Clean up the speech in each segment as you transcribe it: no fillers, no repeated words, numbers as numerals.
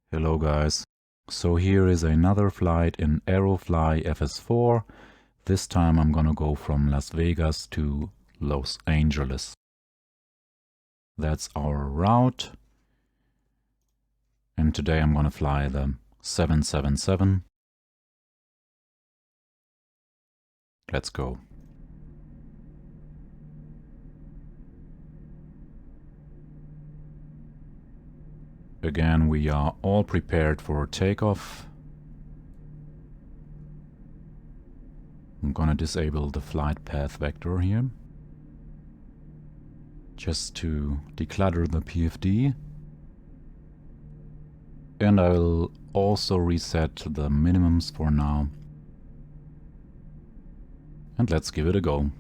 Hello guys. So here is another flight in Aerofly FS4. This time I'm gonna go from Las Vegas to Los Angeles. That's our route. And today I'm gonna fly the 777. Let's go. Again, we are all prepared for takeoff. I'm gonna disable the flight path vector here, just to declutter the PFD. And I will also reset the minimums for now. And let's give it a go.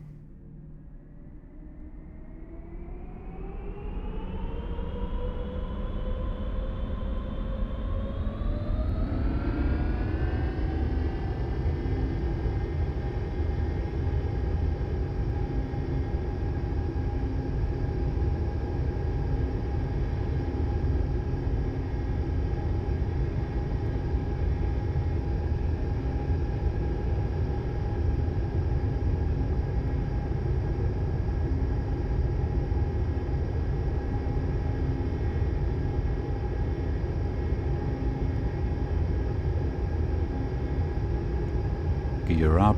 Gear up.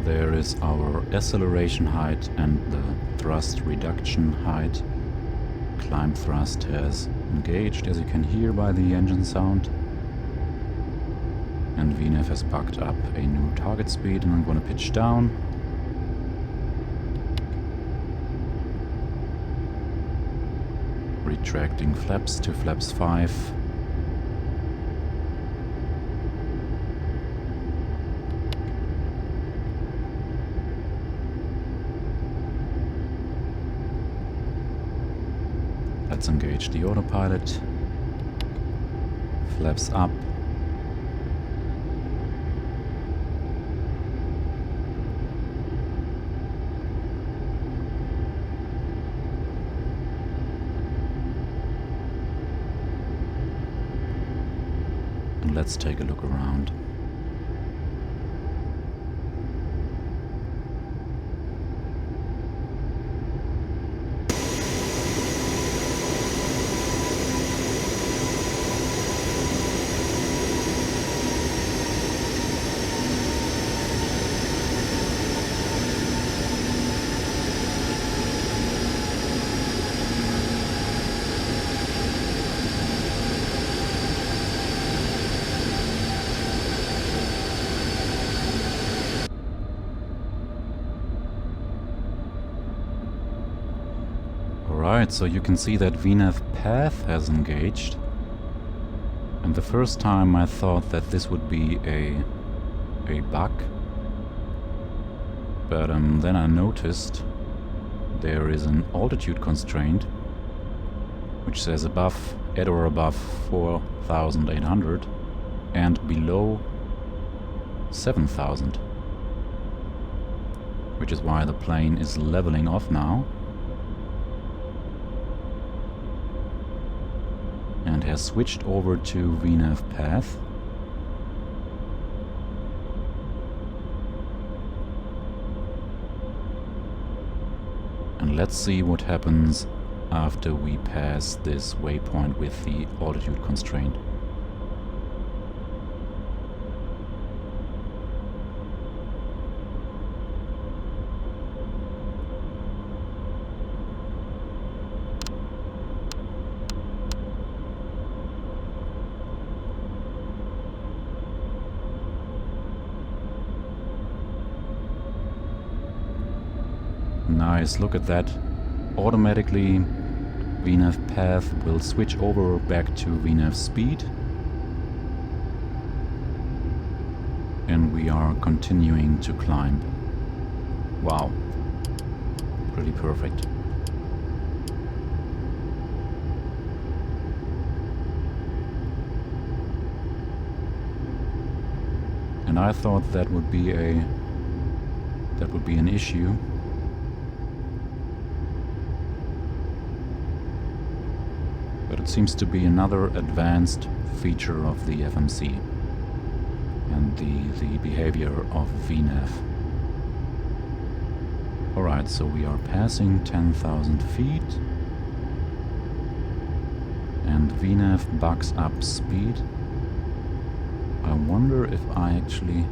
There is our acceleration height and the thrust reduction height. Climb thrust has engaged, as you can hear by the engine sound. And VNAV has bucked up a new target speed, and I'm gonna pitch down. Retracting flaps to flaps 5. Let's engage the autopilot. Flaps up. And let's take a look around. Alright, so you can see that VNAV path has engaged. And the first time I thought that this would be a bug. But then I noticed there is an altitude constraint which says above, at or above 4,800 and below 7,000. Which is why the plane is leveling off now. And has switched over to VNAV path. And let's see what happens after we pass this waypoint with the altitude constraint. Nice, look at that. Automatically VNAV path will switch over back to VNAV speed. And we are continuing to climb. Wow. Pretty perfect. And I thought that would be an issue. But it seems to be another advanced feature of the FMC and the behavior of VNAV. Alright, so we are passing 10,000 feet and VNAV bucks up speed. I wonder if I actually...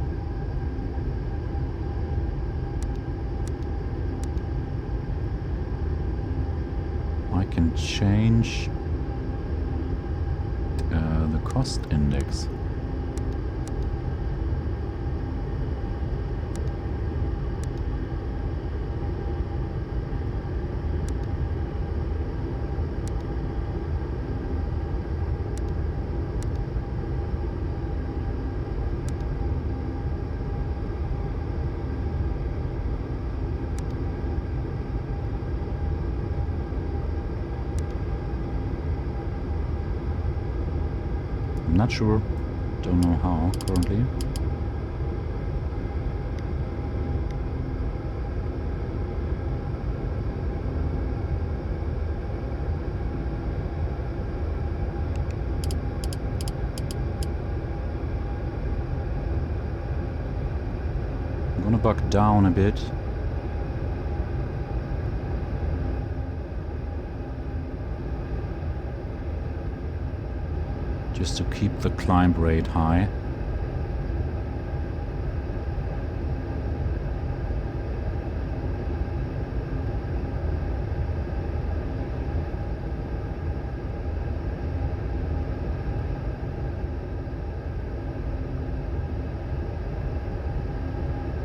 I can change the cost index. I'm not sure, don't know how currently. I'm gonna buck down a bit. Just to keep the climb rate high.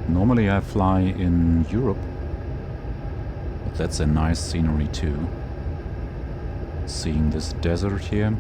Normally I fly in Europe, but that's a nice scenery too. Seeing this desert here.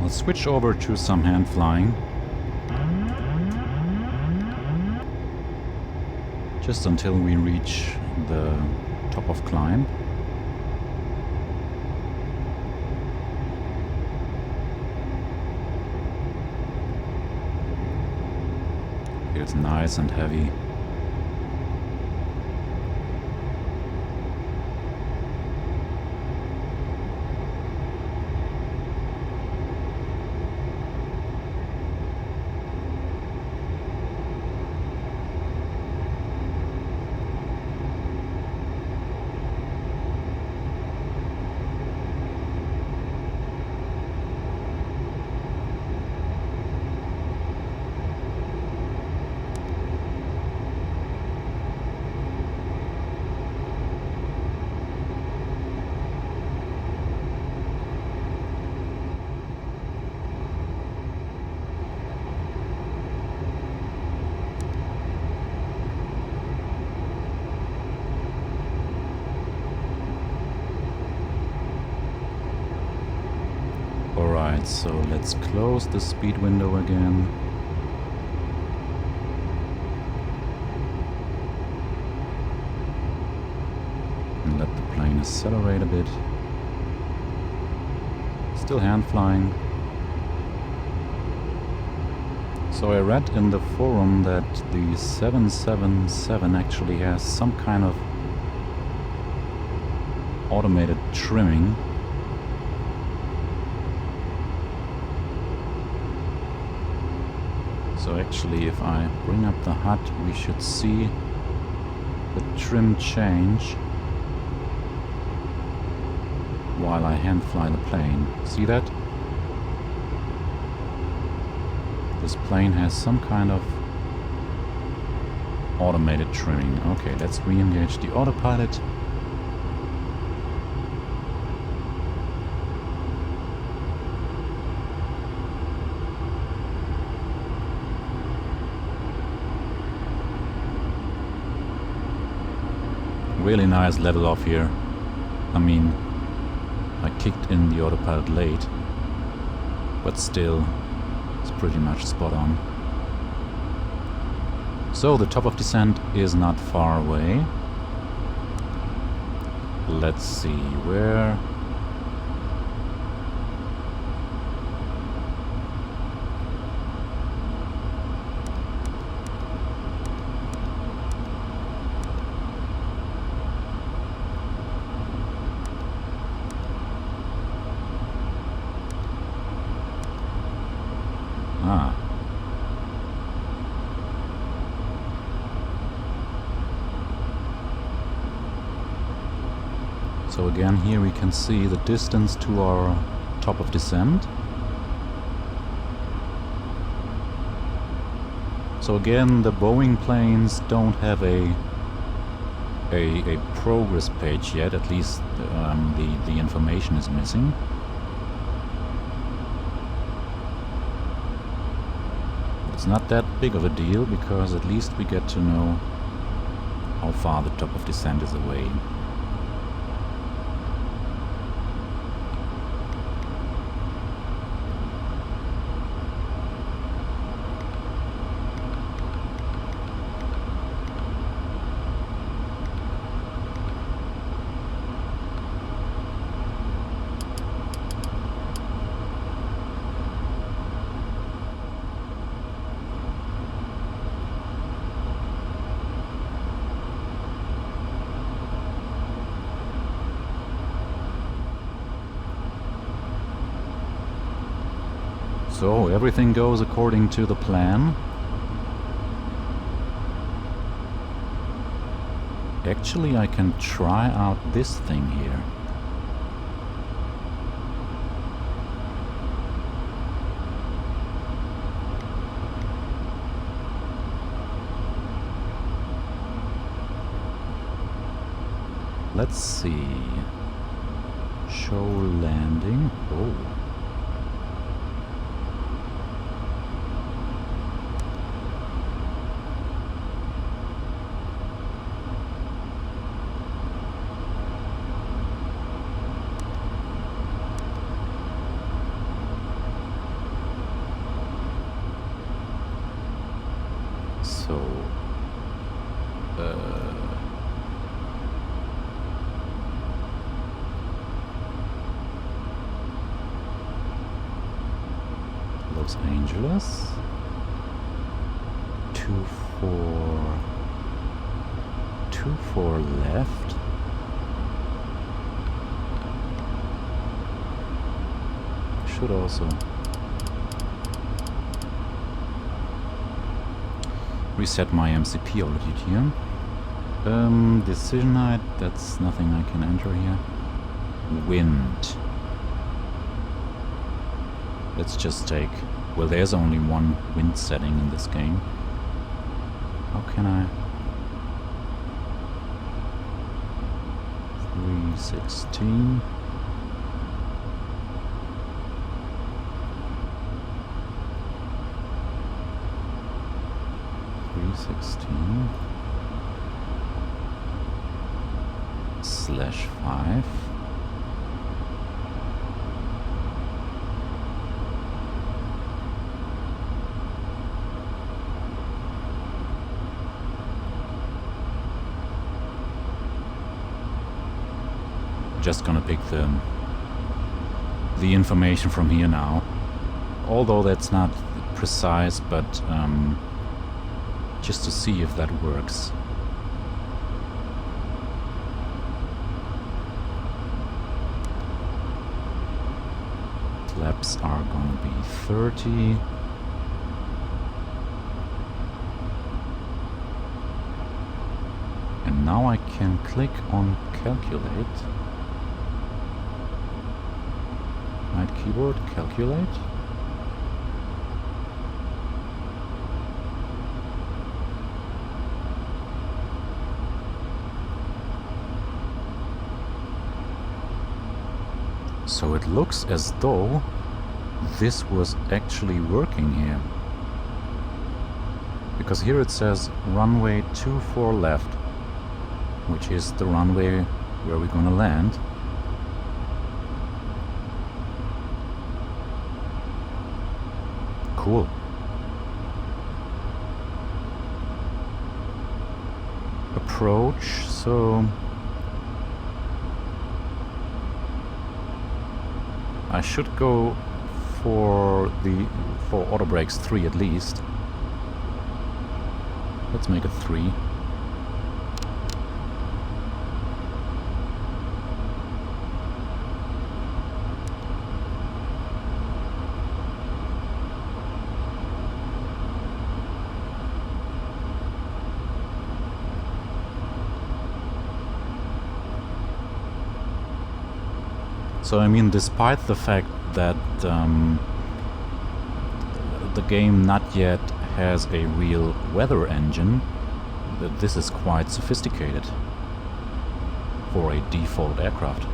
Let's switch over to some hand flying. Just until we reach the top of climb. It's nice and heavy. Alright, so let's close the speed window again. And let the plane accelerate a bit. Still hand flying. So I read in the forum that the 777 actually has some kind of automated trimming. So actually, if I bring up the HUD, we should see the trim change while I hand fly the plane. See that? This plane has some kind of automated trimming. Okay, let's re-engage the autopilot. Really nice level off here. I mean, I kicked in the autopilot late, but still, it's pretty much spot on. So the top of descent is not far away. Let's see where. So again, here we can see the distance to our top of descent. So again, the Boeing planes don't have a progress page yet. At least the information is missing. It's not that big of a deal because at least we get to know how far the top of descent is away. So everything goes according to the plan. Actually, I can try out this thing here. Let's see. Show landing. Oh. So, Los Angeles, 24 left. Should also reset my MCP altitude here. Decision height, that's nothing I can enter here. Wind. Let's just take... Well, there's only one wind setting in this game. How can I... 316... 316/5. just gonna pick the information from here now. Although that's not precise, but just to see if that works. Flaps are gonna be 30. And now I can click on calculate. Right keyboard, calculate. So it looks as though this was actually working here. Because here it says runway 24 left, which is the runway where we're gonna land. Cool. Approach, so I should go for auto brakes 3 at least. Let's make it 3. So I mean, despite the fact that the game not yet has a real weather engine, this is quite sophisticated for a default aircraft.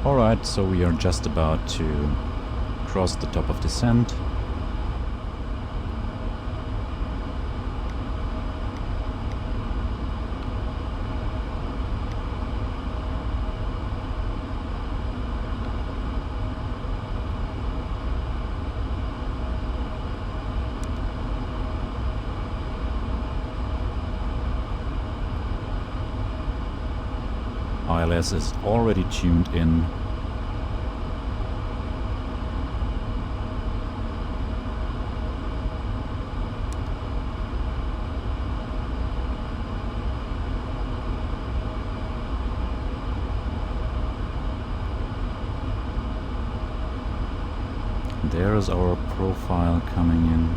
Alright, so we are just about to cross the top of descent. ILS is already tuned in. There is our profile coming in.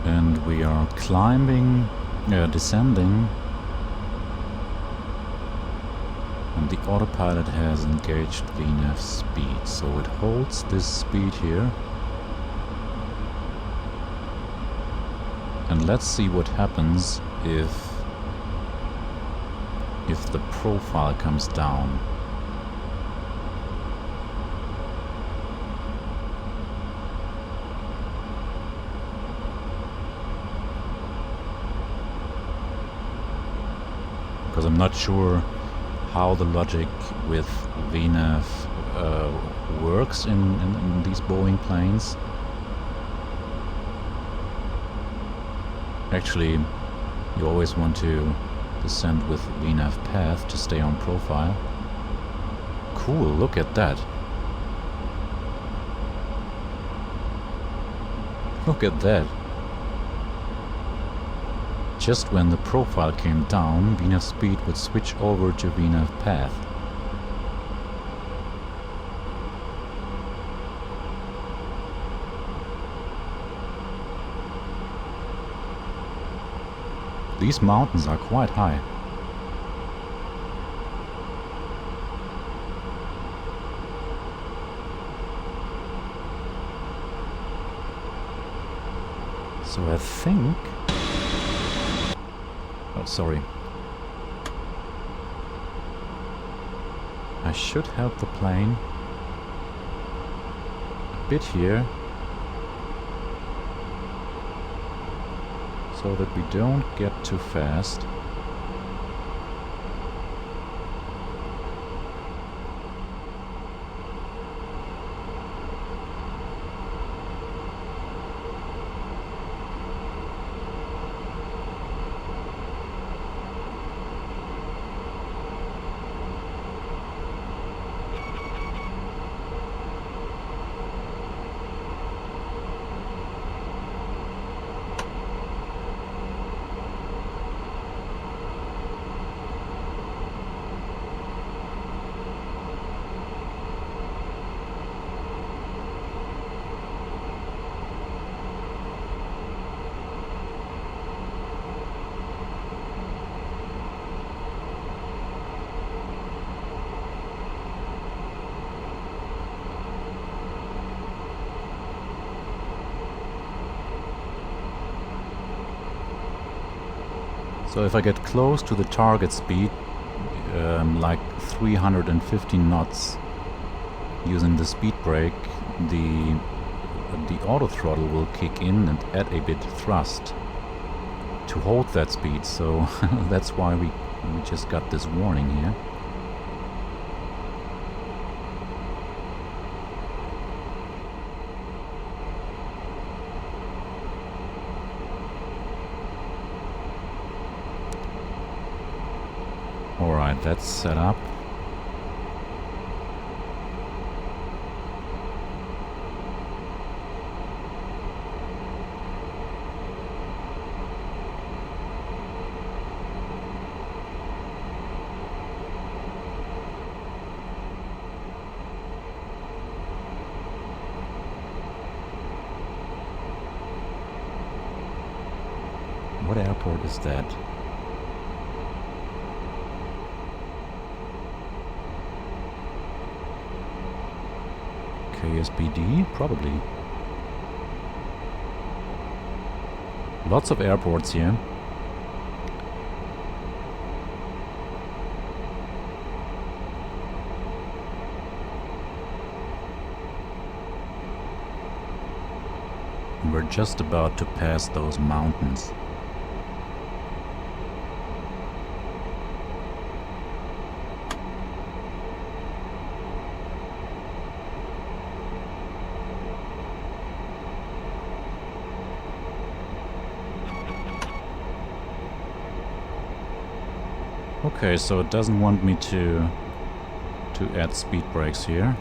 And we are climbing, descending, and the autopilot has engaged VNAV speed, so it holds this speed here. And let's see what happens if the profile comes down. Because I'm not sure how the logic with VNAV works in these Boeing planes. Actually, you always want to descend with VNAV path to stay on profile. Cool, look at that. Look at that. Just when the profile came down, VNAV speed would switch over to VNAV path. These mountains are quite high. So I think... Oh, sorry. I should help the plane a bit here, so that we don't get too fast. So if I get close to the target speed, like 350 knots, using the speed brake, the auto throttle will kick in and add a bit thrust to hold that speed. So that's why we just got this warning here. Alright, that's set up. What airport is that? KSBD? Probably. Lots of airports here. We're just about to pass those mountains. Okay, so it doesn't want me to add speed brakes here.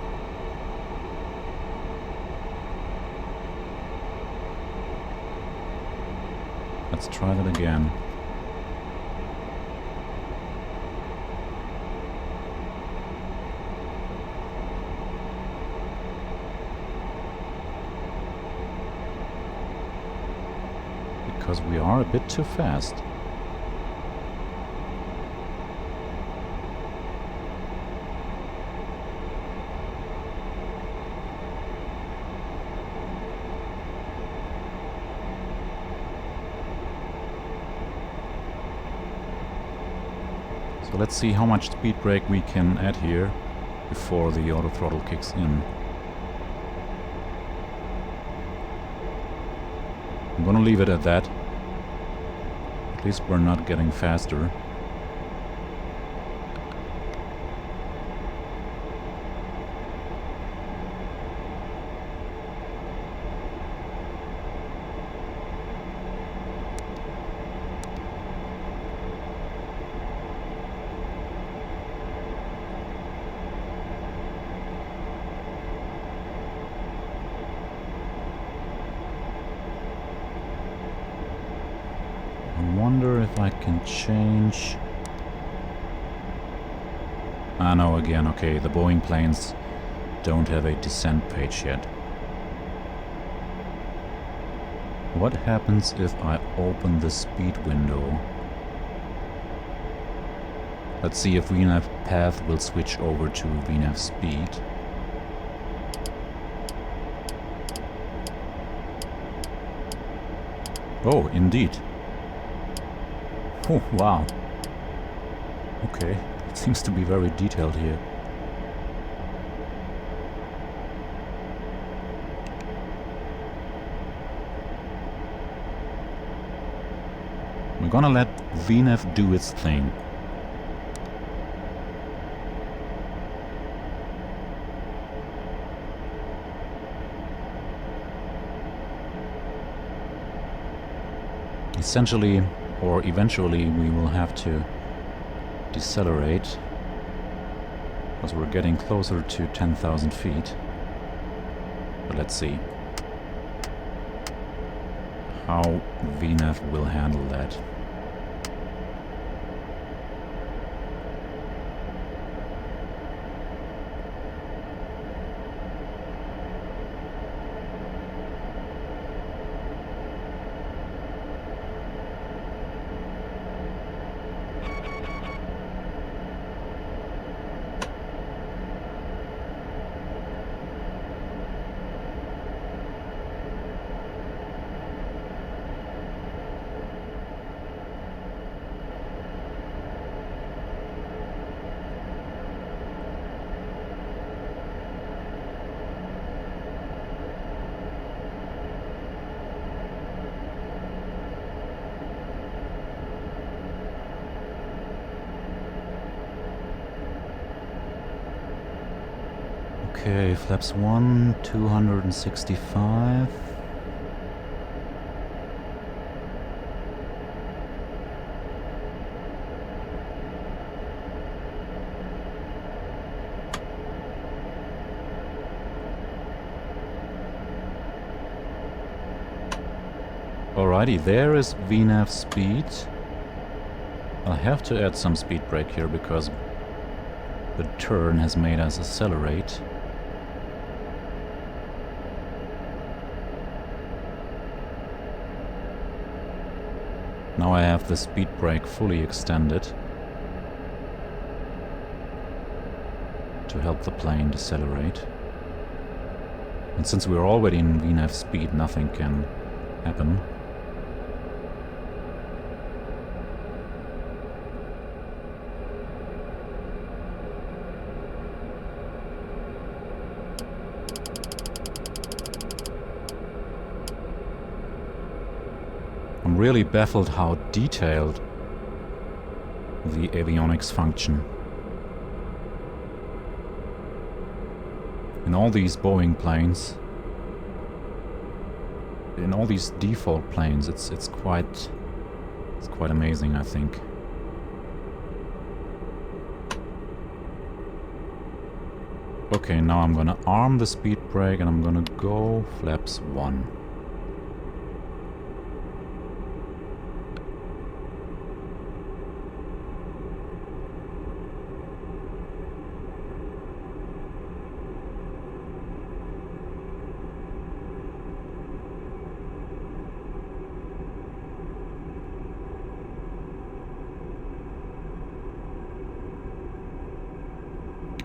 Let's try that again. Because we are a bit too fast. So let's see how much speed brake we can add here before the auto throttle kicks in. I'm gonna leave it at that. At least we're not getting faster. I wonder if I can change... Ah, no, again, okay, the Boeing planes don't have a descent page yet. What happens if I open the speed window? Let's see if VNAV path will switch over to VNAV speed. Oh, indeed. Oh, wow. Okay, it seems to be very detailed here. We're gonna let VNAV do its thing. Essentially, or eventually, we will have to decelerate because we're getting closer to 10,000 feet. But let's see how VNAV will handle that. Okay, flaps 1, 265. Alrighty, there is VNAV speed. I'll have to add some speed brake here because the turn has made us accelerate. Now I have the speed brake fully extended to help the plane decelerate. And since we're already in VNAV speed, nothing can happen. I'm really baffled how detailed the avionics function. In all these Boeing planes, in all these default planes, it's quite amazing, I think. Okay, now I'm gonna arm the speed brake and I'm gonna go flaps 1.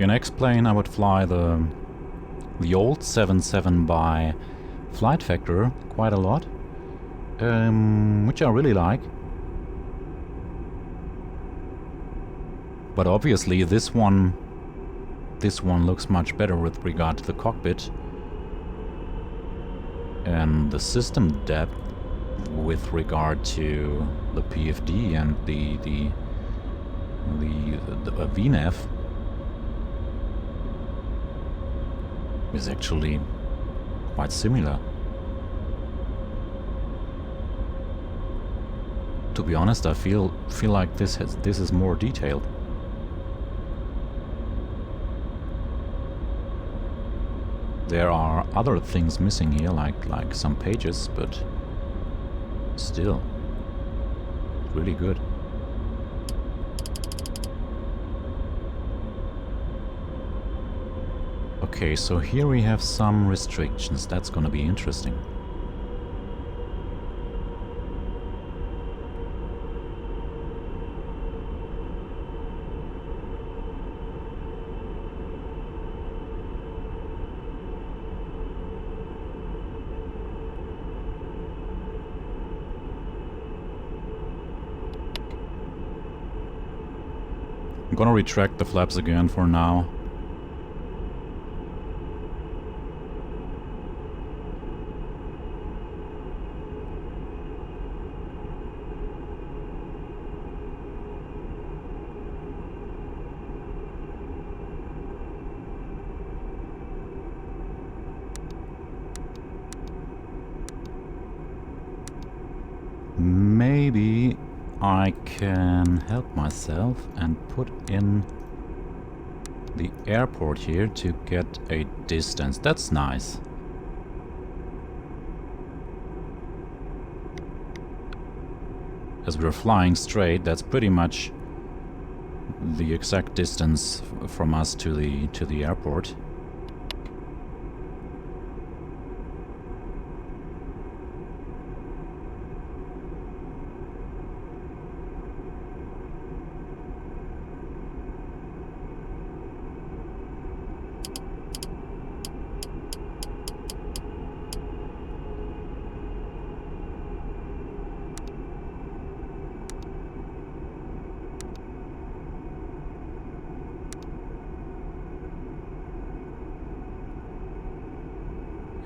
In X-plane I would fly the old 777 by flight factor quite a lot, which I really like. But obviously this one looks much better with regard to the cockpit and the system depth with regard to the PFD and the VNAV. Is actually quite similar. To be honest, I feel like this is more detailed. There are other things missing here, like some pages, but still, really good. Okay, so here we have some restrictions. That's gonna be interesting. I'm gonna retract the flaps again for now. Maybe I can help myself and put in the airport here to get a distance. That's nice. As we're flying straight, that's pretty much the exact distance from us to the airport.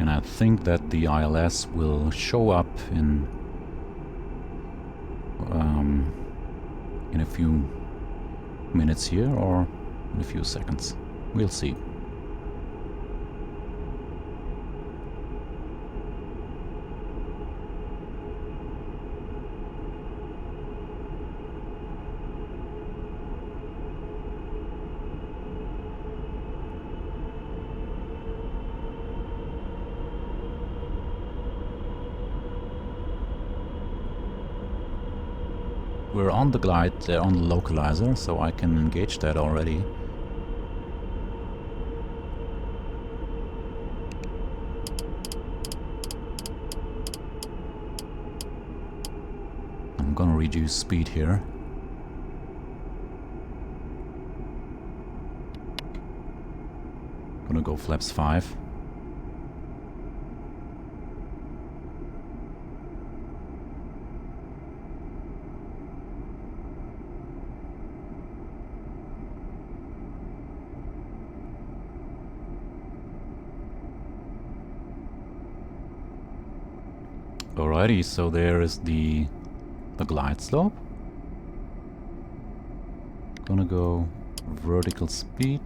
And I think that the ILS will show up in a few minutes here, or in a few seconds. We'll see. We're on the glide, on the localizer, so I can engage that already. I'm gonna reduce speed here. Gonna go flaps 5. Alrighty, so there is the glide slope. Gonna go vertical speed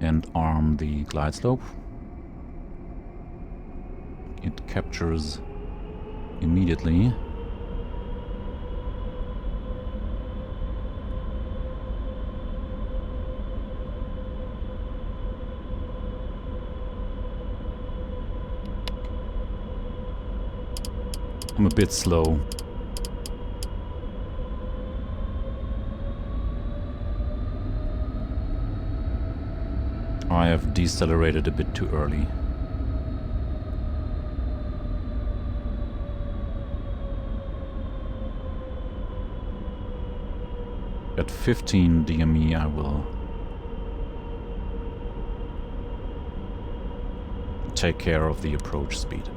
and arm the glide slope. It captures immediately. I'm a bit slow. I have decelerated a bit too early. At 15 DME I will take care of the approach speed.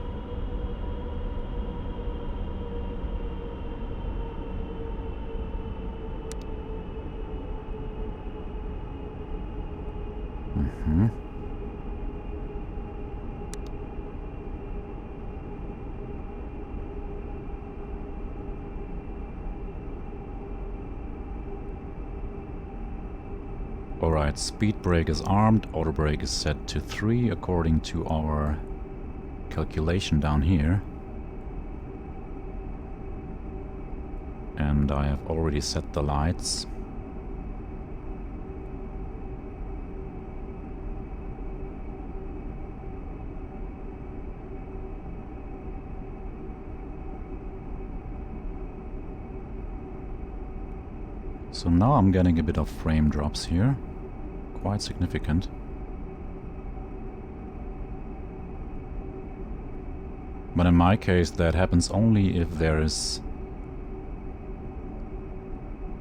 Alright, speed brake is armed, auto brake is set to 3 according to our calculation down here. And I have already set the lights. So now I'm getting a bit of frame drops here. Quite significant. But in my case that happens only if there is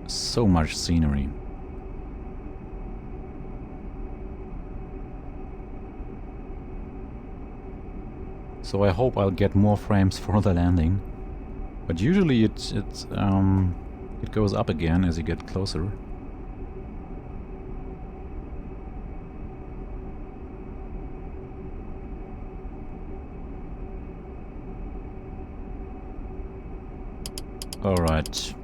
so much scenery. So I hope I'll get more frames for the landing. But usually It goes up again as you get closer. All right.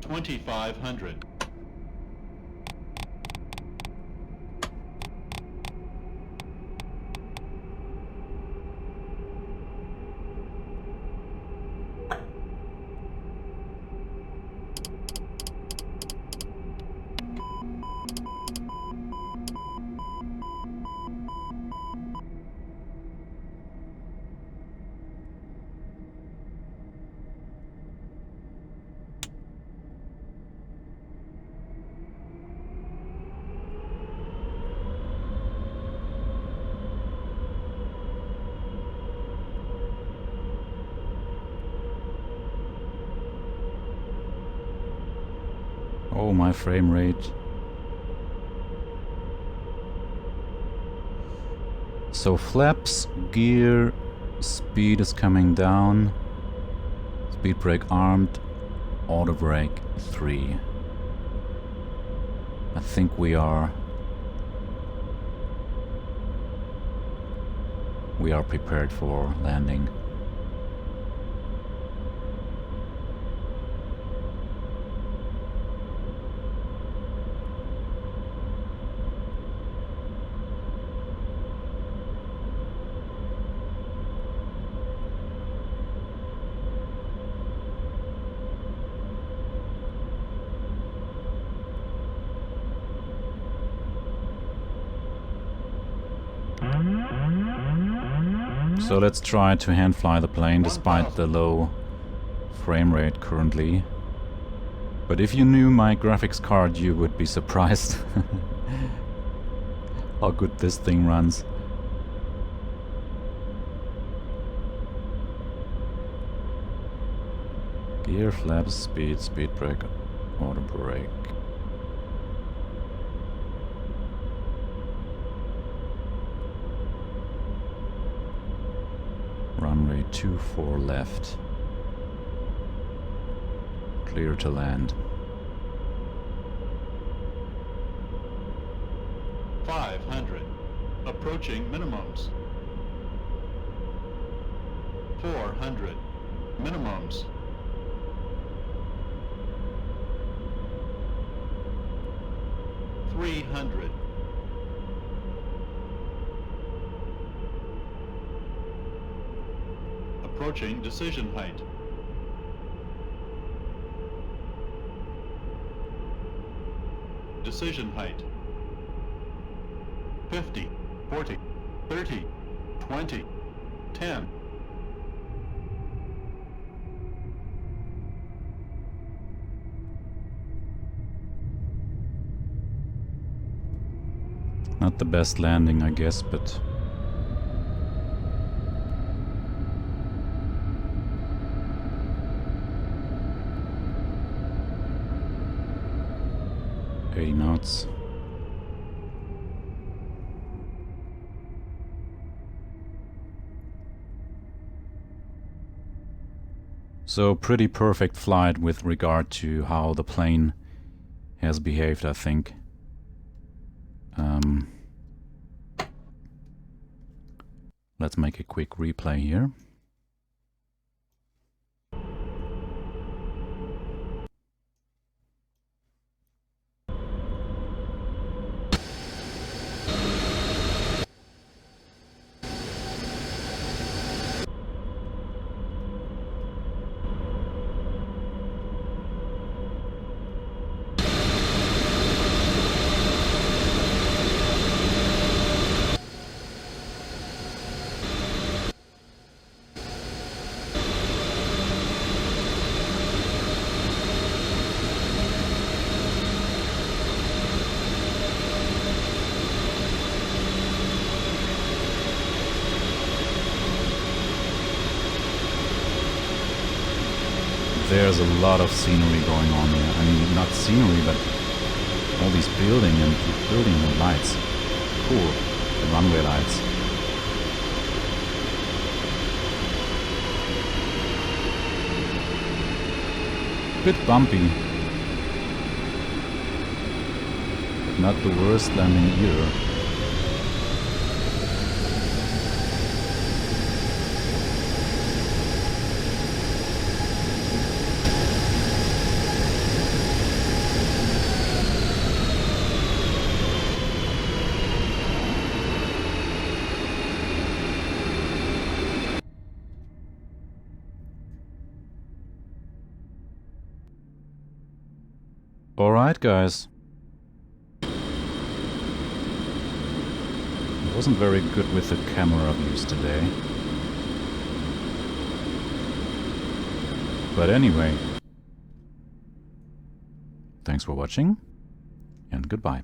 $2,500. Oh, my frame rate. So flaps, gear, speed is coming down. Speed brake armed, auto brake 3. I think we are prepared for landing. So let's try to hand fly the plane despite the low frame rate currently. But if you knew my graphics card, you would be surprised how good this thing runs. Gear, flaps, speed, speed brake, auto brake. Runway 24 left. Clear to land. 500. Approaching minimums. 400. Minimums. 300. Approaching decision height. Decision height. 50, 40, 30, 20, 10. Not the best landing, I guess, but 80 knots. So pretty perfect flight with regard to how the plane has behaved, I think. Let's make a quick replay here. There's a lot of scenery going on here. I mean, not scenery, but all these building and lights. Cool. The runway lights. Bit bumpy. But not the worst landing either. Alright, guys. I wasn't very good with the camera views today. But anyway, thanks for watching, and goodbye.